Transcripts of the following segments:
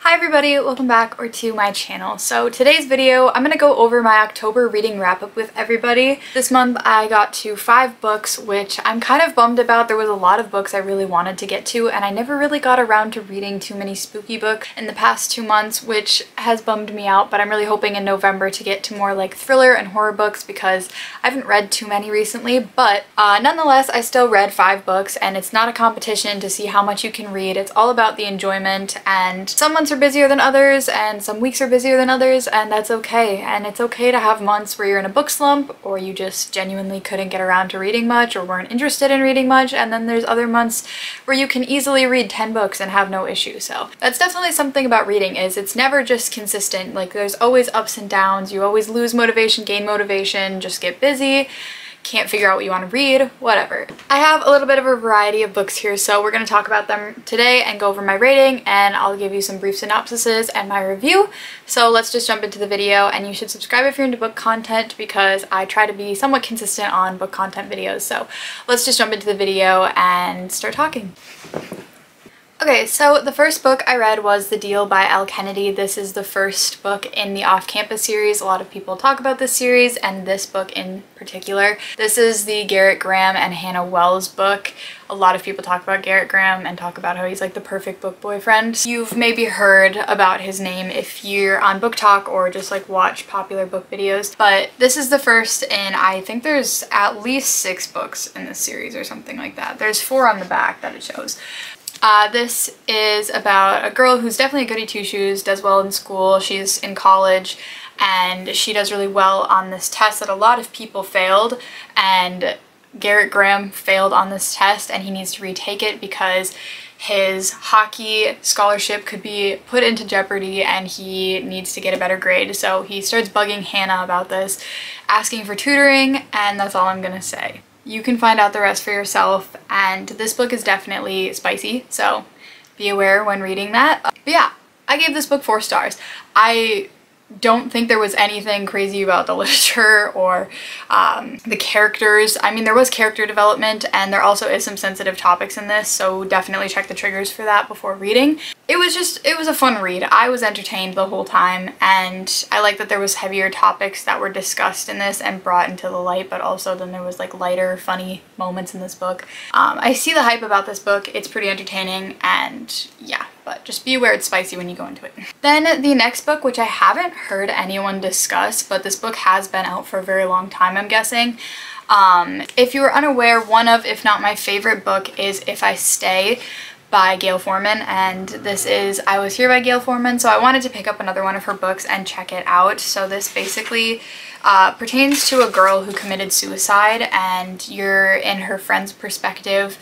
Hi everybody, welcome back to my channel. So today's video, I'm gonna go over my October reading wrap-up with everybody. This month I got to 5 books, which I'm kind of bummed about. There was a lot of books I really wanted to get to, and I never really got around to reading too many spooky books in the past 2 months, which has bummed me out, but I'm really hoping in November to get to more like thriller and horror books because I haven't read too many recently. But nonetheless, I still read 5 books, and it's not a competition to see how much you can read. It's all about the enjoyment, and some months are busier than others and some weeks are busier than others, and that's okay. And it's okay to have months where you're in a book slump or you just genuinely couldn't get around to reading much or weren't interested in reading much, and then there's other months where you can easily read 10 books and have no issue. So that's definitely something about reading, is it's never just consistent. Like, there's always ups and downs. You always lose motivation, gain motivation, just get busy, can't figure out what you want to read, whatever. I have a little bit of a variety of books here, so we're going to talk about them today and go over my rating, and I'll give you some brief synopsises and my review. So let's just jump into the video, and you should subscribe if you're into book content because I try to be somewhat consistent on book content videos. So let's just jump into the video and start talking. Okay, so the first book I read was The Deal by Elle Kennedy. This is the first book in the Off-Campus series. A lot of people talk about this series and this book in particular. This is the Garrett Graham and Hannah Wells book. A lot of people talk about Garrett Graham and talk about how he's like the perfect book boyfriend. You've maybe heard about his name if you're on Book Talk or just like watch popular book videos, but this is the first in, I think there's at least 6 books in this series or something like that. There's 4 on the back that it shows. This is about a girl who's definitely a goody two-shoes, does well in school, she's in college, and she does really well on this test that a lot of people failed, and Garrett Graham failed on this test and he needs to retake it because his hockey scholarship could be put into jeopardy and he needs to get a better grade. So he starts bugging Hannah about this, asking for tutoring, and that's all I'm gonna say. You can find out the rest for yourself, and this book is definitely spicy, so be aware when reading that. But yeah, I gave this book 4 stars. I don't think there was anything crazy about the literature or the characters. I mean, there was character development, and there also is some sensitive topics in this, so definitely check the triggers for that before reading. It was a fun read. I was entertained the whole time, and I like that there was heavier topics that were discussed in this and brought into the light, but also then there was like lighter, funny moments in this book. I see the hype about this book. It's pretty entertaining, and yeah, but just be aware it's spicy when you go into it. Then the next book, which I haven't heard anyone discuss, but this book has been out for a very long time, I'm guessing. If you were unaware, one of, if not my favorite book is If I Stay by Gayle Forman, and this is I Was Here by Gayle Forman, so I wanted to pick up another one of her books and check it out. So this basically pertains to a girl who committed suicide, and you're in her friend's perspective,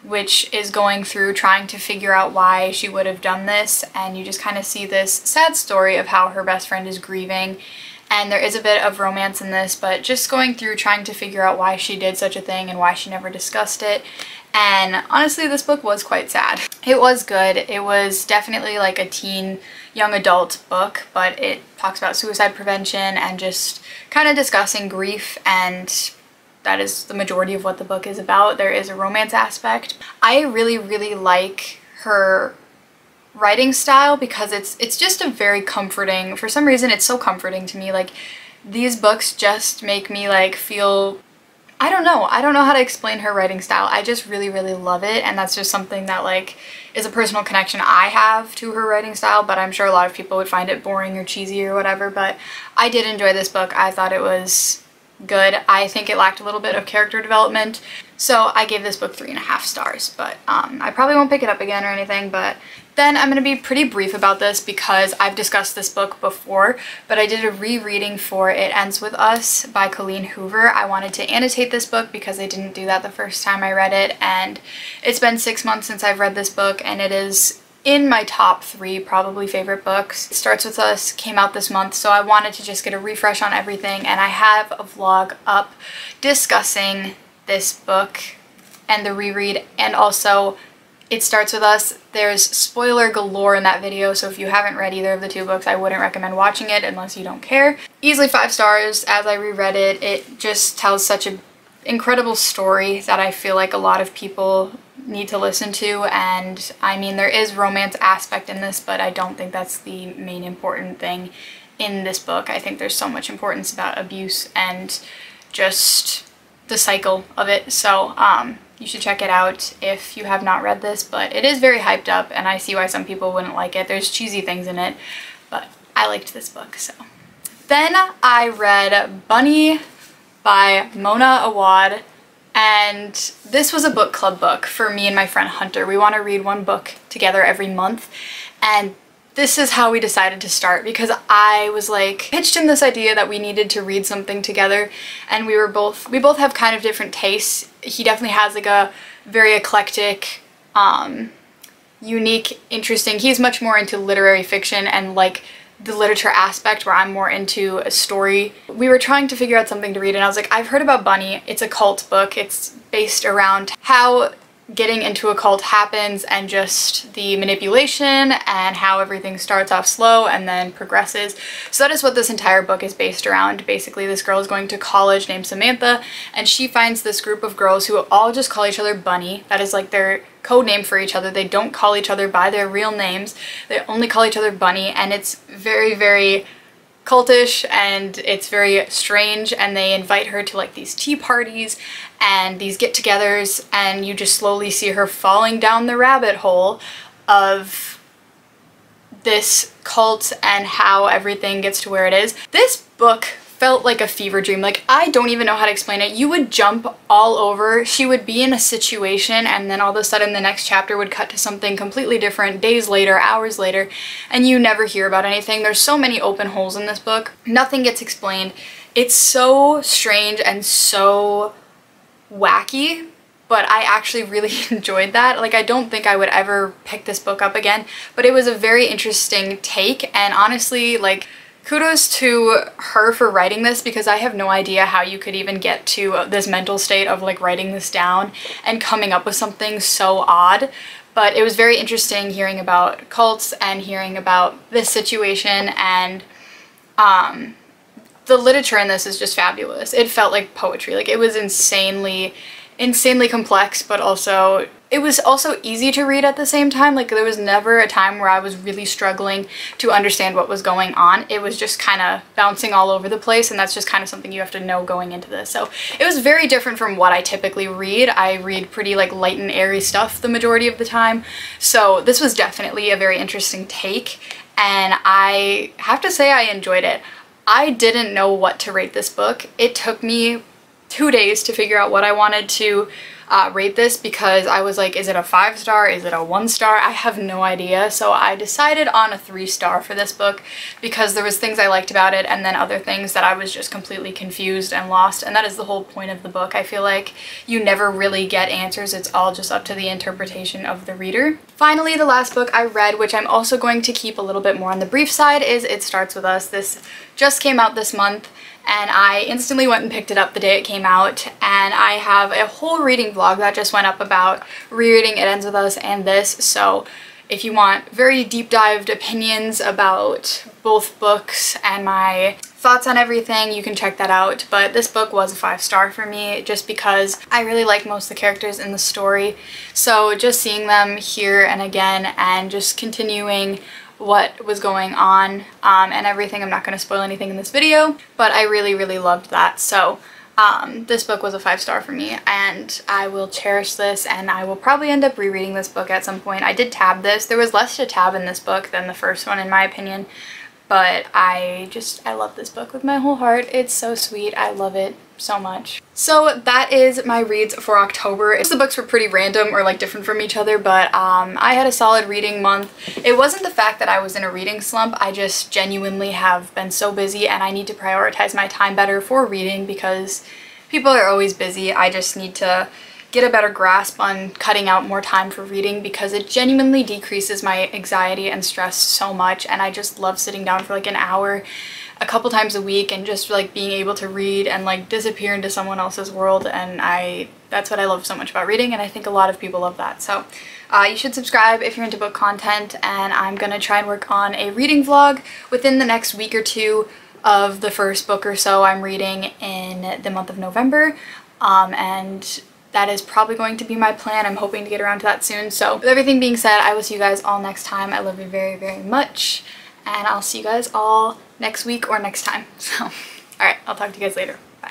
which is going through trying to figure out why she would have done this, and you just kind of see this sad story of how her best friend is grieving. And there is a bit of romance in this, but just going through trying to figure out why she did such a thing and why she never discussed it. And honestly, this book was quite sad. It was good. It was definitely like a teen, young adult book, but it talks about suicide prevention and just kind of discussing grief, and that is the majority of what the book is about. There is a romance aspect. I really, really like her writing style because it's just a very comforting, for some reason it's so comforting to me. Like, these books just make me like feel, I don't know how to explain her writing style. I just really, really love it, and that's just something that like is a personal connection I have to her writing style, but I'm sure a lot of people would find it boring or cheesy or whatever. But I did enjoy this book. I thought it was good. I think it lacked a little bit of character development, so I gave this book 3.5 stars, but I probably won't pick it up again or anything. But then I'm going to be pretty brief about this because I've discussed this book before, but I did a rereading for It Ends With Us by Colleen Hoover. I wanted to annotate this book because I didn't do that the first time I read it, and it's been 6 months since I've read this book, and it is in my top 3 probably favorite books. It Starts With Us came out this month, so I wanted to just get a refresh on everything, and I have a vlog up discussing this book and the reread, and also It Starts With Us. There's spoiler galore in that video, so if you haven't read either of the 2 books, I wouldn't recommend watching it unless you don't care. Easily 5 stars. As I reread it, it just tells such a incredible story that I feel like a lot of people need to listen to. And I mean, there is romance aspect in this, but I don't think that's the main important thing in this book. I think there's so much importance about abuse and just the cycle of it. So you should check it out if you have not read this, but it is very hyped up and I see why some people wouldn't like it. There's cheesy things in it, but I liked this book. So then I read Bunny by Mona Awad, and this was a book club book for me and my friend Hunter. We want to read one book together every month, and this is how we decided to start, because I was like pitched in this idea that we needed to read something together, and we both have kind of different tastes. He definitely has like a very eclectic, unique, interesting, he's much more into literary fiction and like the literature aspect, where I'm more into a story. We were trying to figure out something to read, and I was like, I've heard about Bunny. It's a cult book. It's based around how getting into a cult happens and just the manipulation and how everything starts off slow and then progresses. So that is what this entire book is based around. Basically, this girl is going to college named Samantha, and she finds this group of girls who all just call each other Bunny. That is like their code name for each other. They don't call each other by their real names. They only call each other Bunny, and it's very, very cultish and it's very strange, and they invite her to like these tea parties and these get-togethers, and you just slowly see her falling down the rabbit hole of this cult and how everything gets to where it is. This book felt like a fever dream. Like, I don't even know how to explain it. You would jump all over. She would be in a situation, and then all of a sudden the next chapter would cut to something completely different days later, hours later, and you never hear about anything. There's so many open holes in this book. Nothing gets explained. It's so strange and so wacky, but I actually really enjoyed that. Like, I don't think I would ever pick this book up again, but it was a very interesting take, and honestly, like, kudos to her for writing this, because I have no idea how you could even get to this mental state of like writing this down and coming up with something so odd. But it was very interesting hearing about cults and hearing about this situation, and the literature in this is just fabulous. It felt like poetry. Like, it was insanely complex, but also it was also easy to read at the same time. Like, there was never a time where I was really struggling to understand what was going on. It was just kind of bouncing all over the place, and that's just kind of something you have to know going into this. So it was very different from what I typically read. I read pretty like light and airy stuff the majority of the time, so this was definitely a very interesting take, and I have to say I enjoyed it. I didn't know what to rate this book. It took me 2 days to figure out what I wanted to rate this, because I was like, is it a 5-star? Is it a 1-star? I have no idea. So I decided on a 3-star for this book, because there was things I liked about it and then other things that I was just completely confused and lost, and that is the whole point of the book. I feel like you never really get answers. It's all just up to the interpretation of the reader. Finally, the last book I read, which I'm also going to keep a little bit more on the brief side, is It Starts With Us. This just came out this month, and I instantly went and picked it up the day it came out, and I have a whole reading vlog that just went up about rereading It Ends With Us and this, so if you want very deep dived opinions about both books and my thoughts on everything, you can check that out. But this book was a 5-star for me, just because I really like most of the characters in the story, so just seeing them here and again and just continuing what was going on and everything. I'm not going to spoil anything in this video, but I really, really loved that. So this book was a 5-star for me, and I will cherish this, and I will probably end up rereading this book at some point. I did tab this. There was less to tab in this book than the first one, in my opinion, but I love this book with my whole heart. It's so sweet. I love it so much. So that is my reads for October. The books were pretty random or like different from each other, but I had a solid reading month. It wasn't the fact that I was in a reading slump. I just genuinely have been so busy, and I need to prioritize my time better for reading, because people are always busy. I just need to get a better grasp on cutting out more time for reading, because it genuinely decreases my anxiety and stress so much, and I just love sitting down for like an hour a couple times a week and just like being able to read and like disappear into someone else's world, and that's what I love so much about reading, and I think a lot of people love that. So you should subscribe if you're into book content, and I'm gonna try and work on a reading vlog within the next week or two of the first book or so I'm reading in the month of November. and that is probably going to be my plan. I'm hoping to get around to that soon. So with everything being said, I will see you guys all next time. I love you very, very much, and I'll see you guys all next week or next time. So, alright, I'll talk to you guys later. Bye.